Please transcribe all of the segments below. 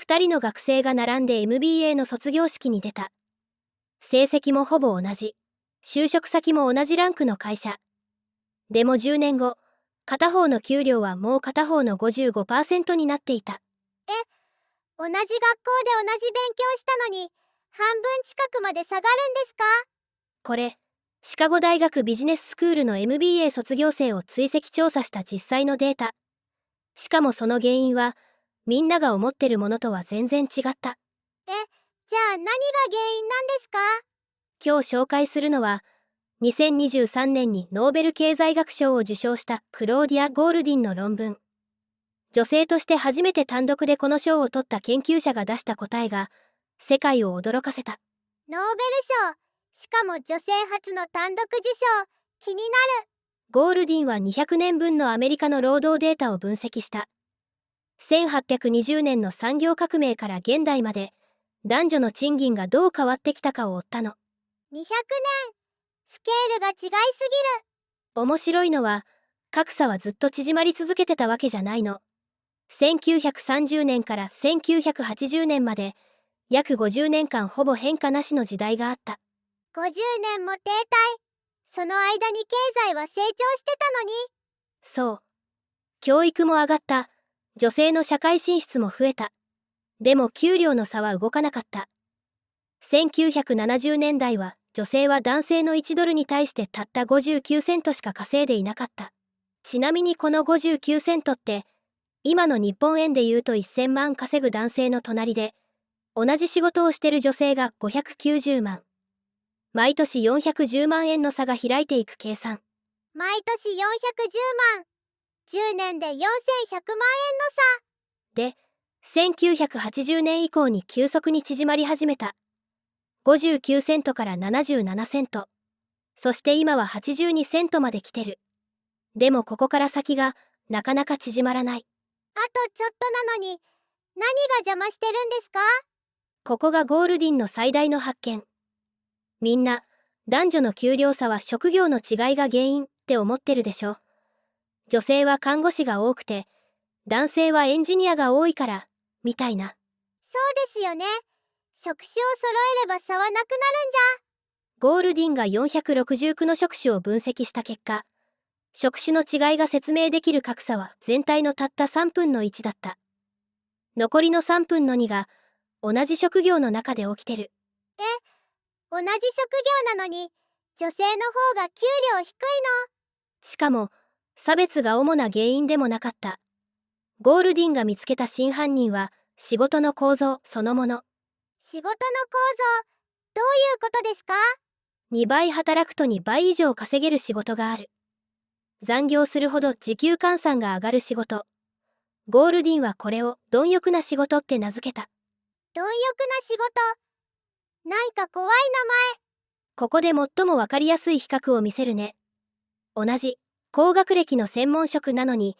2人の学生が並んで MBA の卒業式に出た。成績もほぼ同じ。就職先も同じランクの会社。でも10年後、片方の給料はもう片方の 55% になっていた。同じ学校で同じ勉強したのに、半分近くまで下がるんですか？これ、シカゴ大学ビジネススクールの MBA 卒業生を追跡調査した実際のデータ。しかもその原因は、みんなが思ってるものとは全然違った。じゃあ何が原因なんですか？今日紹介するのは、2023年にノーベル経済学賞を受賞したクローディア・ゴールディンの論文。女性として初めて単独でこの賞を取った研究者が出した答えが、世界を驚かせた。ノーベル賞、しかも女性初の単独受賞、気になる。ゴールディンは200年分のアメリカの労働データを分析した。1820年の産業革命から現代まで、男女の賃金がどう変わってきたかを追ったの。200年、スケールが違いすぎる。面白いのは、格差はずっと縮まり続けてたわけじゃないの。1930年から1980年まで、約50年間ほぼ変化なしの時代があった。50年も停滞。その間に経済は成長してたのに。そう。教育も上がった。女性の社会進出も増えた。でも給料の差は動かなかった。1970年代は女性は男性の1ドルに対してたった59セントしか稼いでいなかった。ちなみにこの59セントって、今の日本円で言うと1000万稼ぐ男性の隣で、同じ仕事をしてる女性が590万。毎年410万円の差が開いていく計算。毎年410万。10年で4100万円の差。で、1980年以降に急速に縮まり始めた。59セントから77セント。そして今は82セントまで来てる。でもここから先がなかなか縮まらない。あとちょっとなのに、何が邪魔してるんですか？ここがゴールディンの最大の発見。みんな、男女の給料差は職業の違いが原因って思ってるでしょ。女性は看護師が多くて、男性はエンジニアが多いから、みたいな。そうですよね。職種を揃えれば差はなくなるんじゃ。ゴールディンが469の職種を分析した結果、職種の違いが説明できる格差は全体のたった3分の1だった。残りの3分の2が同じ職業の中で起きてる。同じ職業なのに、女性の方が給料低いの。しかも、差別が主な原因でもなかった。ゴールディンが見つけた真犯人は仕事の構造そのもの。仕事の構造、どういうことですか？2倍働くと2倍以上稼げる仕事がある。残業するほど時給換算が上がる仕事。ゴールディンはこれを貪欲な仕事って名付けた。貪欲な仕事。なんか怖いここで最もわかりやすい比較を見せるね。同じ高学歴の専門職なのに、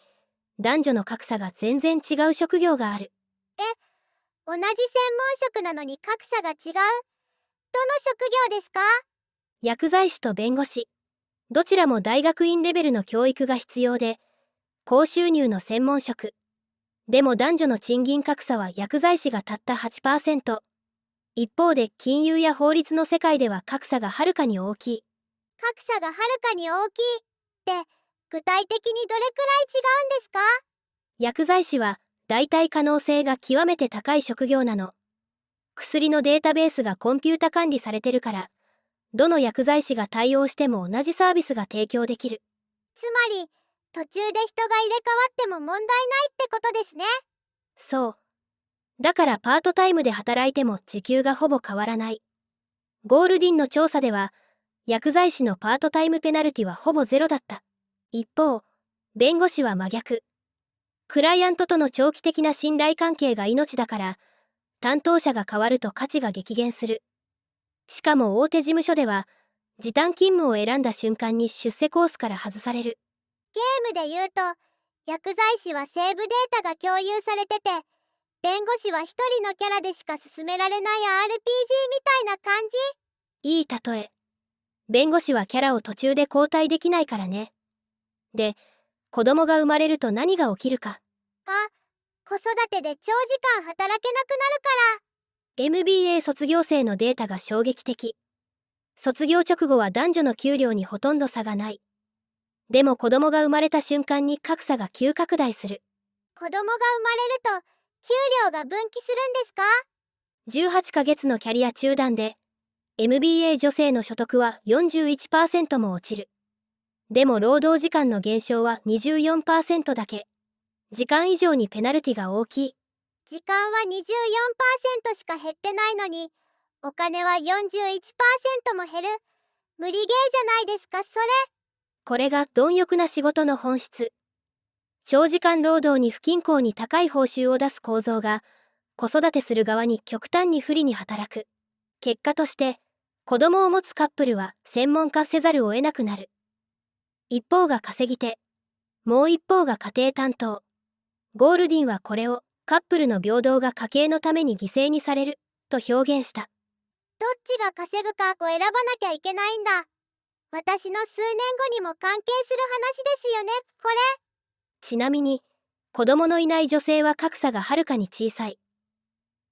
男女の格差が全然違う職業がある。名前。同じ専門職なのに格差が違う。どの職業ですか？薬剤師と弁護士。どちらも大学院レベルの教育が必要で、高収入の専門職。でも男女の賃金格差は薬剤師がたった 8%。一方で金融や法律の世界では格差がはるかに大きい。格差がはるかに大きいって具体的にどれくらい違うんですか？薬剤師は代替可能性が極めて高い職業なの。薬のデータベースがコンピュータ管理されてるから、どの薬剤師が対応しても同じサービスが提供できる。つまり途中で人が入れ替わっても問題ないってことですね。そう。だからパートタイムで働いても時給がほぼ変わらない。ゴールディンの調査では、薬剤師のパートタイムペナルティはほぼゼロだった。一方、弁護士は真逆。クライアントとの長期的な信頼関係が命だから、担当者が変わると価値が激減する。しかも大手事務所では、時短勤務を選んだ瞬間に出世コースから外される。ゲームで言うと、薬剤師はセーブデータが共有されてて、弁護士は一人のキャラでしか進められない RPG みたいな感じ？いい例え。弁護士はキャラを途中で交代できないからね。で、子供が生まれると何が起きるか。あ、子育てで長時間働けなくなるから。 MBA 卒業生のデータが衝撃的。卒業直後は男女の給料にほとんど差がない。でも子供が生まれた瞬間に格差が急拡大する。子供が生まれると給料が分岐するんですか？ 18ヶ月のキャリア中断で MBA 女性の所得は 41% も落ちる。でも労働時間の減少は 24% だけ。時間以上にペナルティが大きい。時間は 24% しか減ってないのに、お金は 41% も減る。無理ゲーじゃないですか、それ。これが貪欲な仕事の本質。長時間労働に不均衡に高い報酬を出す構造が、子育てする側に極端に不利に働く。結果として、子供を持つカップルは専門化せざるを得なくなる。一方が稼ぎ手、もう一方が家庭担当。ゴールディンはこれを、カップルの平等が家計のために犠牲にされる、と表現した。どっちが稼ぐかを選ばなきゃいけないんだ。私の数年後にも関係する話ですよね、これ。ちなみに、子供のいない女性は格差がはるかに小さい。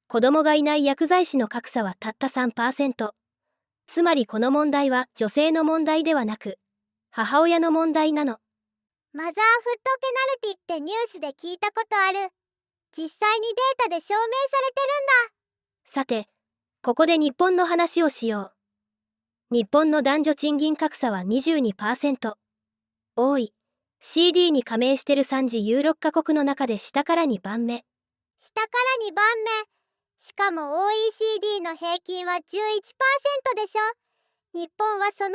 子供がいない薬剤師の格差はたった 3%。つまりこの問題は女性の問題ではなく、母親の問題なの。マザーフットペナルティってニュースで聞いたことある。実際にデータで証明されてるんだ。さて、ここで日本の話をしよう。日本の男女賃金格差は 22%。多い。CD に加盟してる3次ユーロカ国の中で下から2番目。下から2番目。しかも OECD の平均は 11% でしょ。日本はその2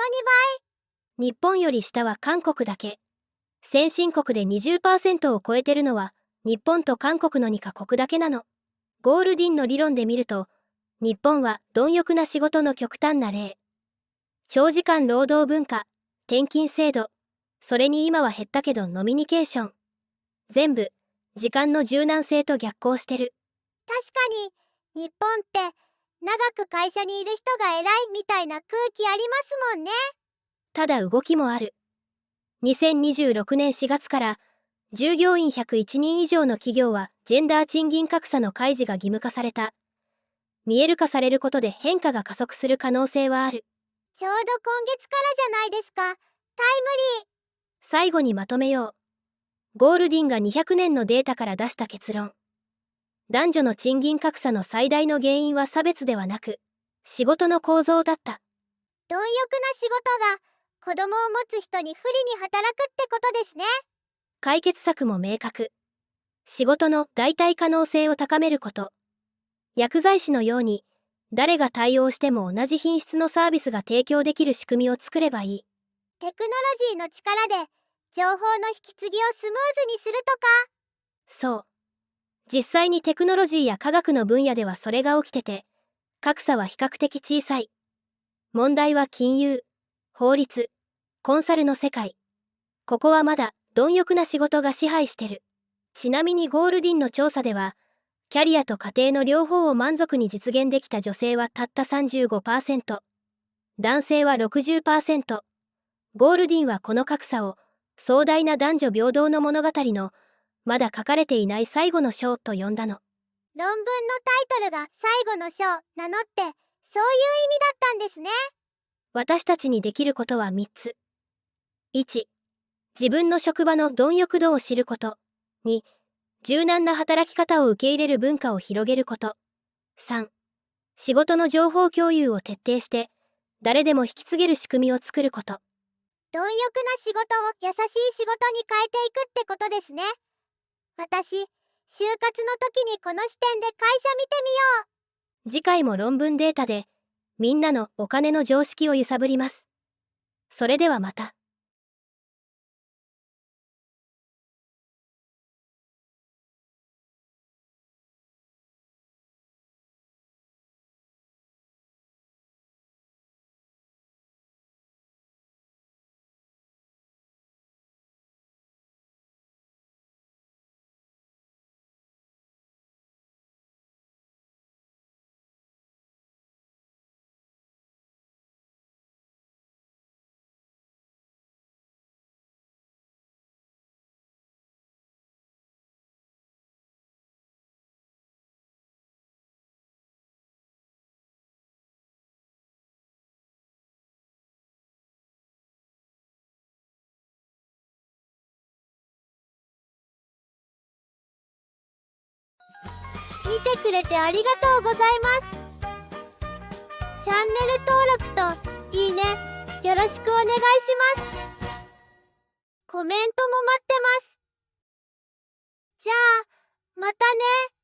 倍。日本より下は韓国だけ。先進国で 20% を超えてるのは、日本と韓国の2カ国だけなの。ゴールディンの理論で見ると、日本は貪欲な仕事の極端な例。長時間労働文化、転勤制度、それに今は減ったけどノミニケーション。全部、時間の柔軟性と逆行してる。確かに、日本って長く会社にいる人が偉いみたいな空気ありますもんね。ただ動きもある。2026年4月から従業員101人以上の企業はジェンダー賃金格差の開示が義務化された。見える化されることで変化が加速する可能性はある。ちょうど今月からじゃないですか。タイムリー。最後にまとめよう。ゴールディンが200年のデータから出した結論。男女の賃金格差の最大の原因は差別ではなく、仕事の構造だった。貪欲な仕事が子供を持つ人に不利に働くってことですね。解決策も明確。仕事の代替可能性を高めること。薬剤師のように、誰が対応しても同じ品質のサービスが提供できる仕組みを作ればいい。テクノロジーの力で情報の引き継ぎをスムーズにするとか。そう。実際にテクノロジーや科学の分野ではそれが起きてて、格差は比較的小さい。問題は金融、法律、コンサルの世界。ここはまだ貪欲な仕事が支配してる。ちなみにゴールディンの調査では、キャリアと家庭の両方を満足に実現できた女性はたった 35%、男性は 60%。ゴールディンはこの格差を壮大な男女平等の物語のまだ書かれていない最後の章と呼んだの。論文のタイトルが最後の章なのって、そういう意味だったんですね。私たちにできることは3つ。1、自分の職場の貪欲度を知ること。2、柔軟な働き方を受け入れる文化を広げること。3、仕事の情報共有を徹底して、誰でも引き継げる仕組みを作ること。貪欲な仕事を優しい仕事に変えていくってことですね。私、就活の時にこの視点で会社見てみよう。次回も論文データで、みんなのお金の常識を揺さぶります。それではまた。見てくれてありがとうございます。チャンネル登録といいねよろしくお願いします。コメントも待ってます。じゃあまたね。